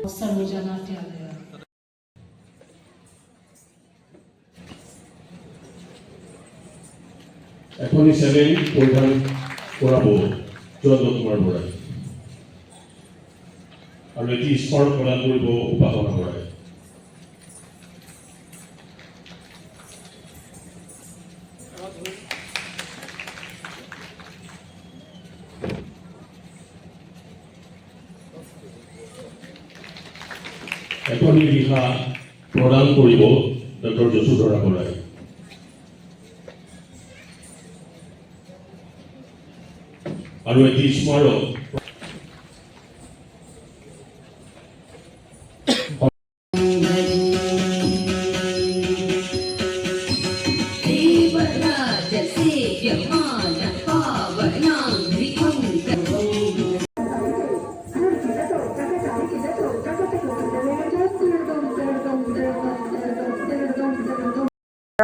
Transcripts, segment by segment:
सरोजा नाट्यालय এখনই স্যালেৰি পৰিধান কৰাবো চন্দ্ৰ কুমাৰ বড়াই আৰু এটি স্মাৰক প্ৰদান কৰিব উপাসনা বড়াই। এখনই ৰিহা প্ৰদান কৰিব ডক্টৰ যশোধৰা বড়াই। আৰু এটি স্মাৰক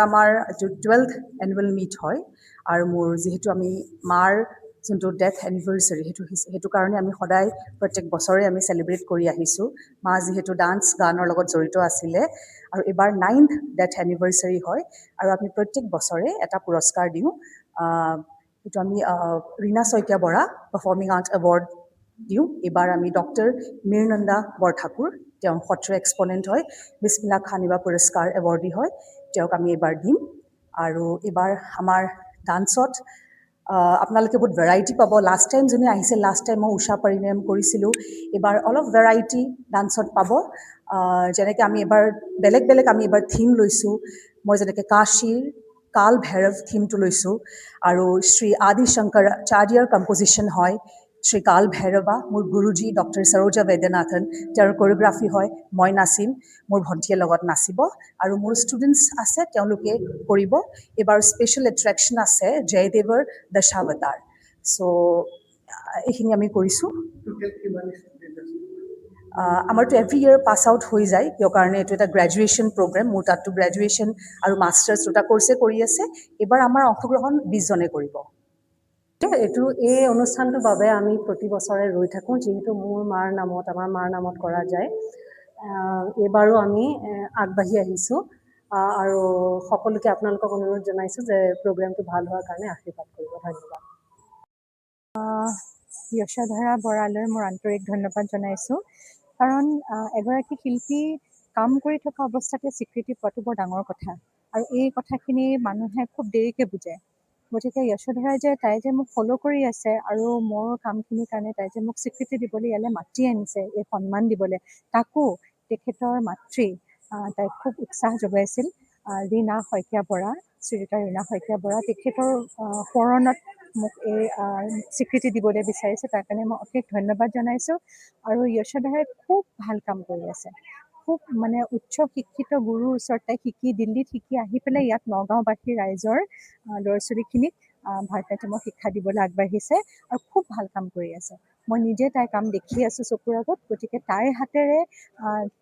আমাৰ 12th এনুৱেল মিট হয় আৰু মোৰ যেহেতু আমি মাৰ যোনটো ডেথ এনিভাৰ্চাৰী সেইটো কাৰণে আমি সদায় প্ৰত্যেক বছৰে আমি চেলিব্ৰেট কৰি আহিছোঁ। মা যিহেতু ডান্স গানৰ লগত জড়িত আছিলে আৰু এইবাৰ 9th ডেথ এনিভাৰ্চাৰী হয় আৰু আমি প্ৰত্যেক বছৰে এটা পুৰস্কাৰ দিওঁ। সেইটো আমি Rina Saikia Bora performing art award দিওঁ। এইবাৰ আমি ডক্টৰ মীৰনন্দা বৰঠাকুৰ, তেওঁ সত্ৰ এক্সপনেণ্ট হয়, বিছমিল্লা খানিবা পুৰস্কাৰ এৱাৰ্ডী হয়, তেওঁক আমি এইবাৰ দিম। আৰু এইবাৰ আমাৰ ডান্সত আপোনালোকে বহুত ভেৰাইটি পাব। লাষ্ট টাইম যোনে আহিছিল, লাষ্ট টাইম মই উষা পৰিণয়ম কৰিছিলোঁ, এইবাৰ অলপ ভেৰাইটি ডান্সত পাব। যেনেকৈ আমি এইবাৰ বেলেগ আমি এইবাৰ থিম লৈছোঁ। মই যেনেকৈ কাশীৰ কাল ভৈৰৱ থিমটো লৈছোঁ আৰু শ্ৰী আদি শংকৰাচাৰ্যৰ কম্পজিশ্যন হয় শ্ৰী কাল ভৈৰৱা। মোৰ গুৰুজী ডক্টৰ সৰোজা বৈদ্যনাথন, তেওঁৰ কোৰিঅ'গ্ৰাফী হয়, মই নাচিম, মোৰ ভণ্টীয়ে লগত নাচিব আৰু মোৰ ষ্টুডেণ্টছ আছে, তেওঁলোকে কৰিব। এইবাৰ স্পেচিয়েল এট্ৰেকশ্যন আছে জয়দেৱৰ দশাৱতাৰ। চ' এইখিনি আমি কৰিছোঁ। আমাৰতো এভৰি ইয়েৰ পাছ আউট হৈ যায়, কিয় কাৰণে এইটো এটা গ্ৰেজুৱেশ্যন প্ৰগ্ৰেম। মোৰ তাততো গ্ৰেজুৱেশ্যন আৰু মাষ্টাৰ্ছ দুটা কৰ্ছে কৰি আছে। এইবাৰ আমাৰ অংশগ্ৰহণ 20 জনে কৰিব। এই অনুষ্ঠানটোৰ বাবে আমি প্ৰতি বছৰে ৰৈ থাকোঁ, যিহেতু মোৰ মাৰ নামত, আমাৰ মাৰ নামত কৰা যায়। এইবাৰো আমি আগবাঢ়ি আহিছোঁ আৰু সকলোকে আপোনালোকক অনুৰোধ জনাইছোঁ যে প্ৰগ্ৰেমটো ভাল হোৱাৰ কাৰণে আশীৰ্বাদ কৰিব। ধন্যবাদ। যশোধৰা বৰালৈ মোৰ আন্তৰিক ধন্যবাদ জনাইছোঁ, কাৰণ এগৰাকী শিল্পী কাম কৰি থকা অৱস্থাতে স্বীকৃতি পোৱাটো বৰ ডাঙৰ কথা আৰু এই কথাখিনি মানুহে খুব দেৰিকৈ বুজে। গতিকে যশোধৰাই তাই যে মোক ফ'ল' কৰি আছে আৰু মোৰ কামখিনিৰ কাৰণে তাই যে মোক স্বীকৃতি দিবলৈ ইয়ালৈ মাতি আনিছে, এই সন্মান দিবলৈ, তাকো তেখেতৰ মাতৃ তাইক খুব উৎসাহ যোগাইছিল। ৰীণা শইকীয়া বৰা, শ্ৰীযুতা ৰীণা শইকীয়া বৰা, তেখেতৰ সোঁৱৰণত মোক এই স্বীকৃতি দিবলৈ বিচাৰিছে, তাৰ কাৰণে মই অশেষ ধন্যবাদ জনাইছোঁ। আৰু যশোধৰাই খুব ভাল কাম কৰি আছে, খুব মানে উচ্চ শিক্ষিত গুৰুৰ ওচৰত তাই শিকি, দিল্লীত শিকি আহি পেলাই ইয়াত নগাঁওবাসী ৰাইজৰ ল'ৰা ছোৱালীখিনিক ভাৰতনাট্যমৰ শিক্ষা দিবলৈ আগবাঢ়িছে আৰু খুব ভাল কাম কৰি আছে। মই নিজে তাইৰ কাম দেখি আছোঁ চকুৰ আগত। গতিকে তাইৰ হাতেৰে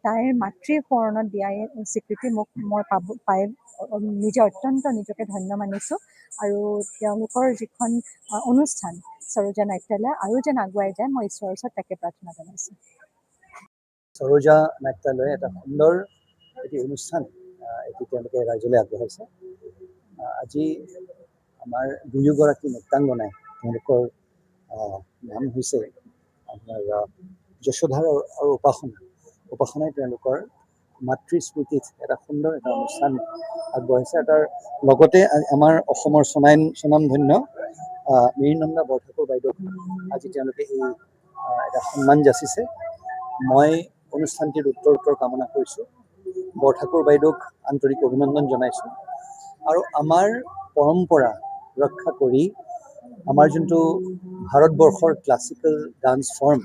তাইৰ মাতৃৰ সোঁৱৰণত দিয়া স্বীকৃতি মই পাই নিজে অত্যন্ত নিজকে ধন্য মানিছোঁ আৰু তেওঁলোকৰ যিখন অনুষ্ঠান সৰোজা নাট্যালয় আৰু যেন আগুৱাই যায়, মই ঈশ্বৰৰ ওচৰত তাকে প্ৰাৰ্থনা জনাইছোঁ। সৰোজা নাট্যালয় এটা সুন্দৰ এটি অনুষ্ঠান এটি তেওঁলোকে ৰাইজলৈ আগবঢ়াইছে। আজি আমাৰ দুয়োগৰাকী নৃত্যাংগনাই, তেওঁলোকৰ নাম হৈছে আপোনাৰ যশোধৰা আৰু উপাসনাই তেওঁলোকৰ মাতৃ স্মৃতিত এটা সুন্দৰ এটা অনুষ্ঠান আগবঢ়াইছে। তাৰ লগতে আমাৰ অসমৰ স্বনামধন্য মীৰনন্দা বৰঠাকুৰ বাইদেউক আজি তেওঁলোকে এই এটা সন্মান যাচিছে। মই অনুষ্ঠানটিৰ উত্তৰ কামনা কৰিছোঁ। বৰঠাকুৰ বাইদেউক আন্তৰিক অভিনন্দন জনাইছোঁ আৰু আমাৰ পৰম্পৰা ৰক্ষা কৰি আমাৰ যোনটো ভাৰতবৰ্ষৰ ক্লাছিকেল ডান্স ফৰ্ম,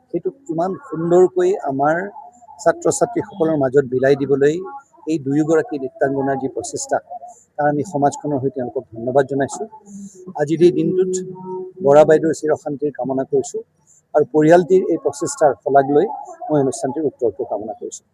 সেইটো কিমান সুন্দৰকৈ আমাৰ ছাত্ৰ ছাত্ৰীসকলৰ মাজত বিলাই দিবলৈ এই দুয়োগৰাকী নৃত্যাংগনাৰ যি প্ৰচেষ্টা, তাৰ আমি সমাজখনৰ হৈ তেওঁলোকক ধন্যবাদ জনাইছোঁ। আজিৰ এই দিনটোত বৰা বাইদেউৰ চিৰ শান্তিৰ কামনা কৰিছোঁ আৰু পৰিয়ালটিৰ এই প্ৰচেষ্টাৰ শলাগ লৈ মই অনুষ্ঠানটিৰ উত্তৰটো কামনা কৰিছোঁ।